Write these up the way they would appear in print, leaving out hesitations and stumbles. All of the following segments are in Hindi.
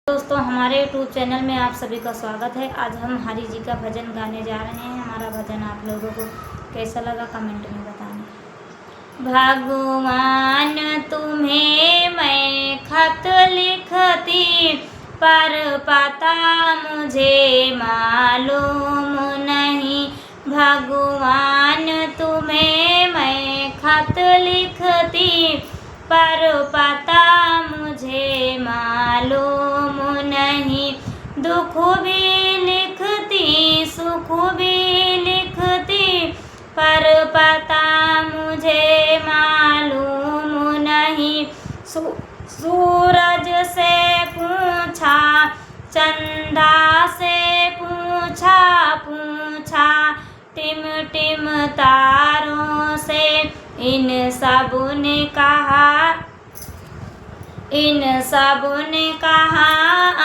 दोस्तों, हमारे यूट्यूब चैनल में आप सभी का स्वागत है। आज हम हरि जी का भजन गाने जा रहे हैं। हमारा भजन आप लोगों को कैसा लगा कमेंट में बताना। भगवान तुम्हें मैं खत लिखती, पर पता मुझे मालूम नहीं। भगवान तुम्हें मैं खत लिखती, पर पता मुझे मालूम नहीं। दुख भी लिखती, सुख भी लिखती, पर पता मुझे मालूम नहीं। सूरज से पूछा, चंदा से पूछा, टिम टिम तारों से, इन सब ने कहा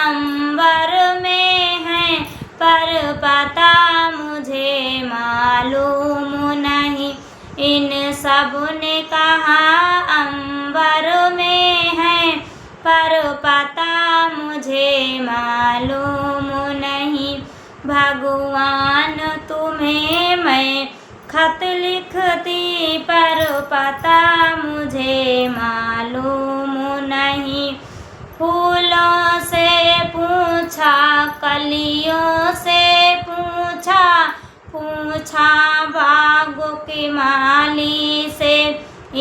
अंबर में है, पर पता मुझे मालूम नहीं। इन सब ने कहा अंबर में है, पर पता मुझे मालूम नहीं। भगवान तुम्हें मैं खत लिखती, पर पता मुझे मालूम नहीं। फूलों से पूछा, कलियों से पूछा, बागों की माली से,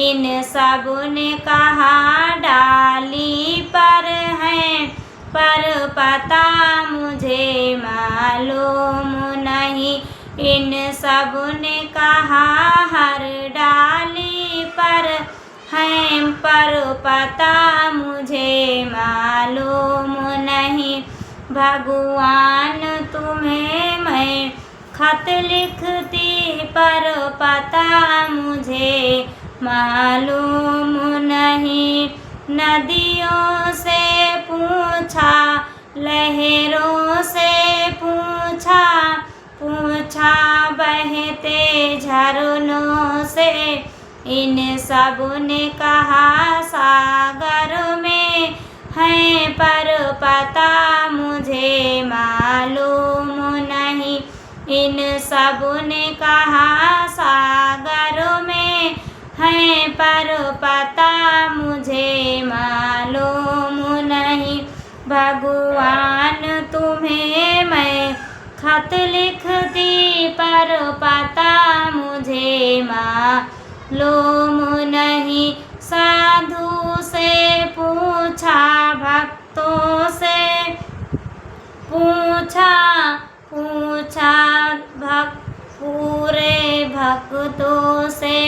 इन सब ने कहा डाली पर है, पर पता मुझे मालूम नहीं। इन सब ने कहा हर डाली पर है, पर पता मुझे मालूम नहीं। भगवान तुम्हें मैं खत लिखती, पर पता मुझे मालूम नहीं। नदियों से पूछा, लहरों से पूछा, बहते झरनों से, इन सब ने कहा सागर में है, पर पता मुझे मालूम नहीं। इन सब ने कहा सागर में है, पर पता मुझे मालूम नहीं। भगवान तुम्हें मैं खत लिखती, पर पता मुझे मालूम नहीं। साधु से पूछा, भक्तों से पूछा, पूरे भक्तों से,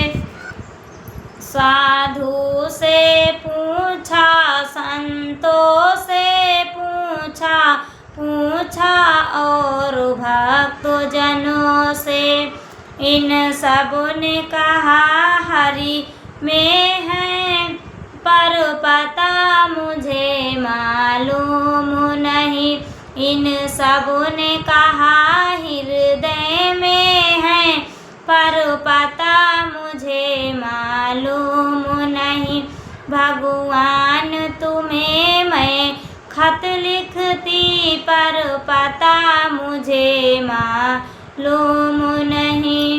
साधु से पूछा, संतों से पूछा, और भक्त जनों से, इन सब ने कहा हरि में है, पर पता मुझे मालूम नहीं। इन सब ने कहा हृदय में है, पर पता मुझे मालूम नहीं। भगवान तुम्हें मैं खत लिखती, पर पता मुझे मालूम नहीं।